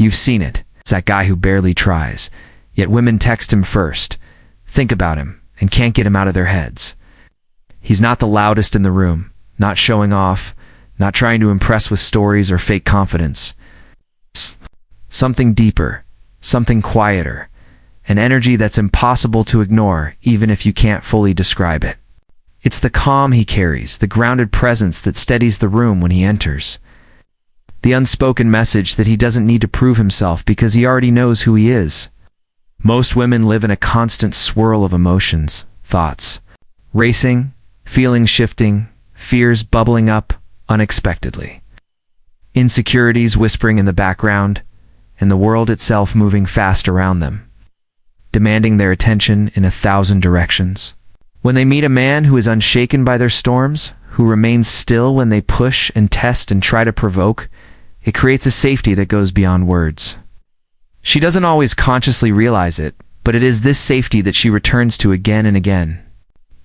You've seen it. It's that guy who barely tries. Yet women text him first, think about him, and can't get him out of their heads. He's not the loudest in the room, not showing off, not trying to impress with stories or fake confidence. Something deeper, something quieter, an energy that's impossible to ignore even if you can't fully describe it. It's the calm he carries, the grounded presence that steadies the room when he enters. The unspoken message that he doesn't need to prove himself because he already knows who he is. Most women live in a constant swirl of emotions, thoughts, racing, feelings shifting, fears bubbling up unexpectedly. Insecurities whispering in the background, and the world itself moving fast around them, demanding their attention in 1,000 directions. When they meet a man who is unshaken by their storms, who remains still when they push and test and try to provoke, it creates a safety that goes beyond words. She doesn't always consciously realize it, but it is this safety that she returns to again and again.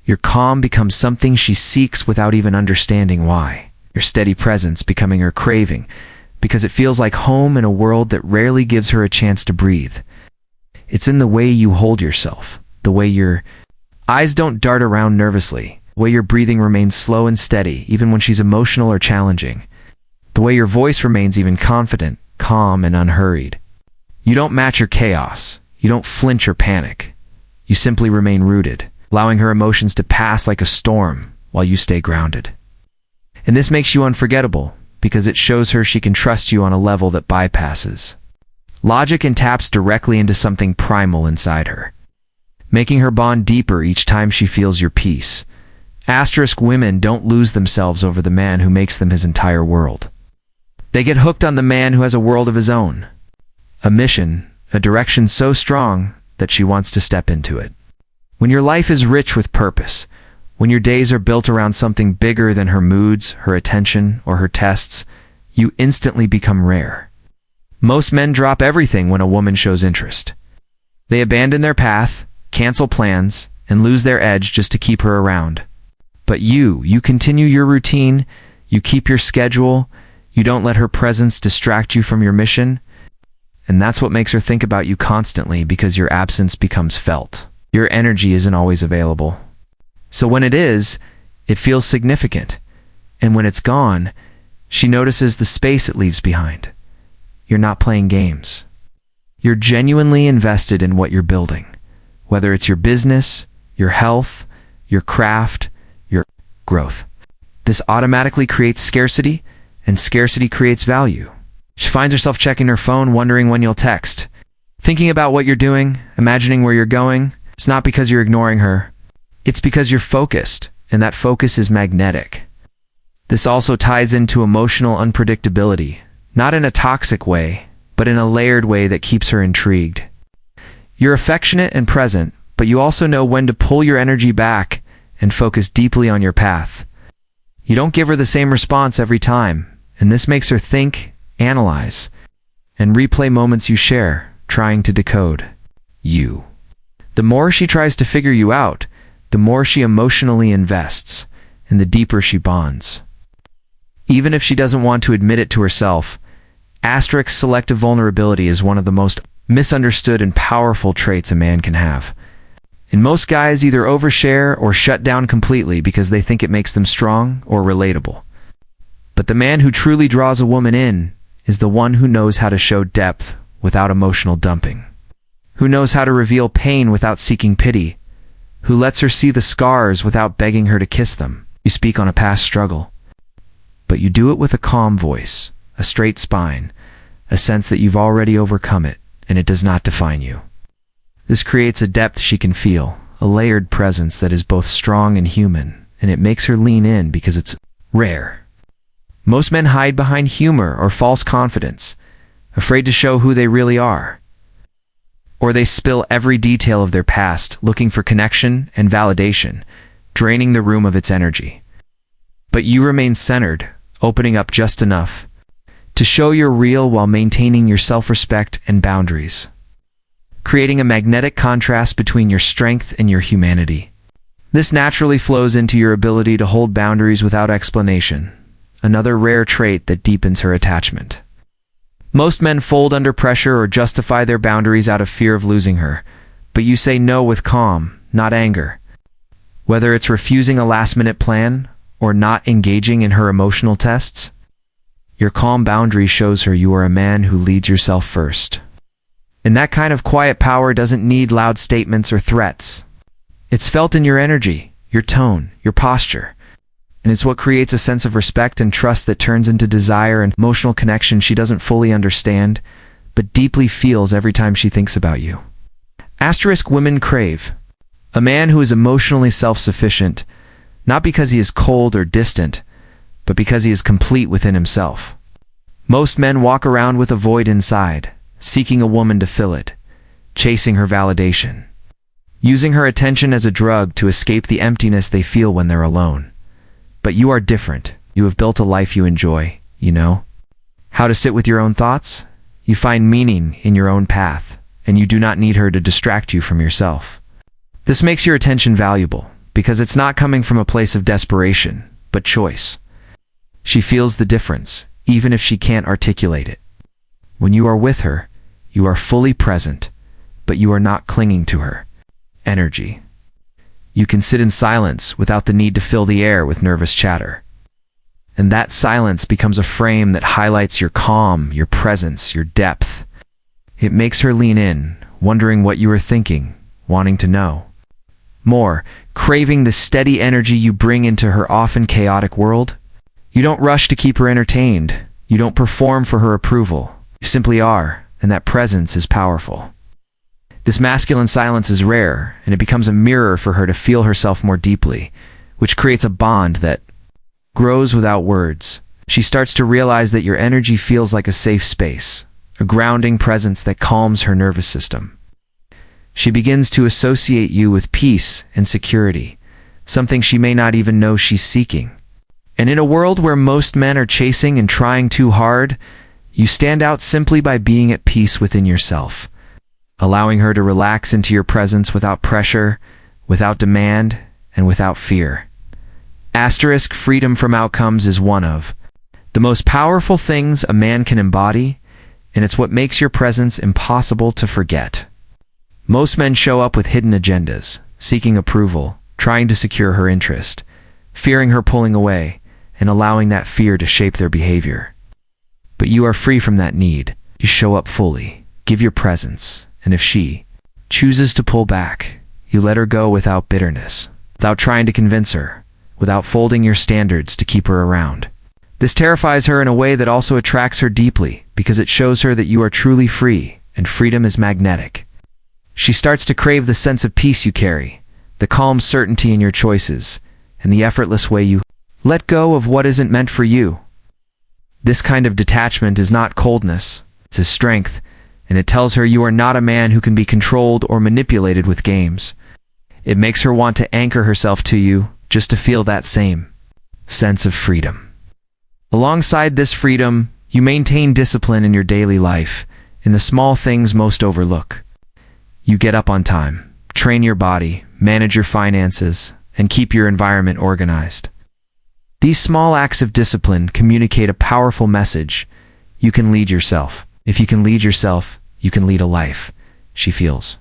Your calm becomes something she seeks without even understanding why. Your steady presence becoming her craving, because it feels like home in a world that rarely gives her a chance to breathe. It's in the way you hold yourself, the way your eyes don't dart around nervously, the way your breathing remains slow and steady even when she's emotional or challenging, the way your voice remains even confident, calm, and unhurried. You don't match her chaos. You don't flinch or panic. You simply remain rooted, allowing her emotions to pass like a storm while you stay grounded. And this makes you unforgettable because it shows her she can trust you on a level that bypasses logic and taps directly into something primal inside her, making her bond deeper each time she feels your peace. Asterisk women don't lose themselves over the man who makes them his entire world. They get hooked on the man who has a world of his own, a mission, a direction so strong that she wants to step into it. When your life is rich with purpose, when your days are built around something bigger than her moods, her attention, or her tests, you instantly become rare. Most men drop everything when a woman shows interest. They abandon their path, cancel plans, and lose their edge just to keep her around. But you continue your routine, you keep your schedule, you don't let her presence distract you from your mission, and that's what makes her think about you constantly because your absence becomes felt. Your energy isn't always available. So when it is, it feels significant, and when it's gone, she notices the space it leaves behind. You're not playing games. You're genuinely invested in what you're building, whether it's your business, your health, your craft, your growth. This automatically creates scarcity, and scarcity creates value. She finds herself checking her phone, wondering when you'll text, thinking about what you're doing, imagining where you're going. It's not because you're ignoring her. It's because you're focused, and that focus is magnetic. This also ties into emotional unpredictability, not in a toxic way, but in a layered way that keeps her intrigued. You're affectionate and present, but you also know when to pull your energy back and focus deeply on your path. You don't give her the same response every time, and this makes her think, analyze, and replay moments you share, trying to decode you. The more she tries to figure you out, the more she emotionally invests, and the deeper she bonds. Even if she doesn't want to admit it to herself, selective vulnerability is one of the most misunderstood and powerful traits a man can have. And most guys either overshare or shut down completely because they think it makes them strong or relatable. But the man who truly draws a woman in is the one who knows how to show depth without emotional dumping, who knows how to reveal pain without seeking pity, who lets her see the scars without begging her to kiss them. You speak on a past struggle, but you do it with a calm voice, a straight spine, a sense that you've already overcome it, and it does not define you. This creates a depth she can feel, a layered presence that is both strong and human, and it makes her lean in because it's rare. Most men hide behind humor or false confidence, afraid to show who they really are. Or they spill every detail of their past, looking for connection and validation, draining the room of its energy. But you remain centered, opening up just enough to show you're real while maintaining your self-respect and boundaries, creating a magnetic contrast between your strength and your humanity. This naturally flows into your ability to hold boundaries without explanation, another rare trait that deepens her attachment. Most men fold under pressure or justify their boundaries out of fear of losing her, but you say no with calm, not anger. Whether it's refusing a last-minute plan or not engaging in her emotional tests, your calm boundary shows her you are a man who leads yourself first. And that kind of quiet power doesn't need loud statements or threats. It's felt in your energy, your tone, your posture. And it's what creates a sense of respect and trust that turns into desire and emotional connection she doesn't fully understand, but deeply feels every time she thinks about you. Asterisk women crave. A man who is emotionally self-sufficient, not because he is cold or distant, but because he is complete within himself. Most men walk around with a void inside, seeking a woman to fill it, chasing her validation, using her attention as a drug to escape the emptiness they feel when they're alone. But you are different. You have built a life you enjoy, you know? How to sit with your own thoughts? You find meaning in your own path, and you do not need her to distract you from yourself. This makes your attention valuable, because it's not coming from a place of desperation, but choice. She feels the difference, even if she can't articulate it. When you are with her, you are fully present, but you are not clinging to her. Energy. You can sit in silence without the need to fill the air with nervous chatter. And that silence becomes a frame that highlights your calm, your presence, your depth. It makes her lean in, wondering what you are thinking, wanting to know more, craving the steady energy you bring into her often chaotic world. You don't rush to keep her entertained. You don't perform for her approval. You simply are, and that presence is powerful. This masculine silence is rare, and it becomes a mirror for her to feel herself more deeply, which creates a bond that grows without words. She starts to realize that your energy feels like a safe space, a grounding presence that calms her nervous system. She begins to associate you with peace and security, something she may not even know she's seeking. And in a world where most men are chasing and trying too hard, you stand out simply by being at peace within yourself, allowing her to relax into your presence without pressure, without demand, and without fear. Asterisk freedom from outcomes is one of the most powerful things a man can embody, and it's what makes your presence impossible to forget. Most men show up with hidden agendas, seeking approval, trying to secure her interest, fearing her pulling away, and allowing that fear to shape their behavior. But you are free from that need. You show up fully, give your presence, and if she chooses to pull back, you let her go without bitterness, without trying to convince her, without folding your standards to keep her around. This terrifies her in a way that also attracts her deeply, because it shows her that you are truly free, and freedom is magnetic. She starts to crave the sense of peace you carry, the calm certainty in your choices, and the effortless way you let go of what isn't meant for you. This kind of detachment is not coldness, it's a strength, and it tells her you are not a man who can be controlled or manipulated with games. It makes her want to anchor herself to you just to feel that same sense of freedom. Alongside this freedom, you maintain discipline in your daily life, in the small things most overlook. You get up on time, train your body, manage your finances, and keep your environment organized. These small acts of discipline communicate a powerful message. You can lead yourself. If you can lead yourself, you can lead a life, she feels.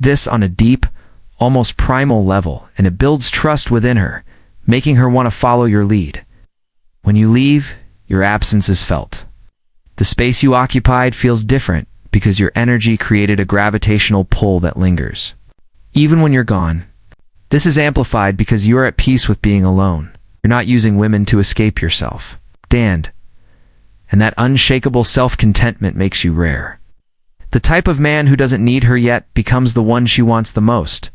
This on a deep, almost primal level, and it builds trust within her, making her want to follow your lead. When you leave, your absence is felt. The space you occupied feels different because your energy created a gravitational pull that lingers. Even when you're gone, this is amplified because you are at peace with being alone. You're not using women to escape yourself. And that unshakable self-contentment makes you rare. The type of man who doesn't need her yet becomes the one she wants the most.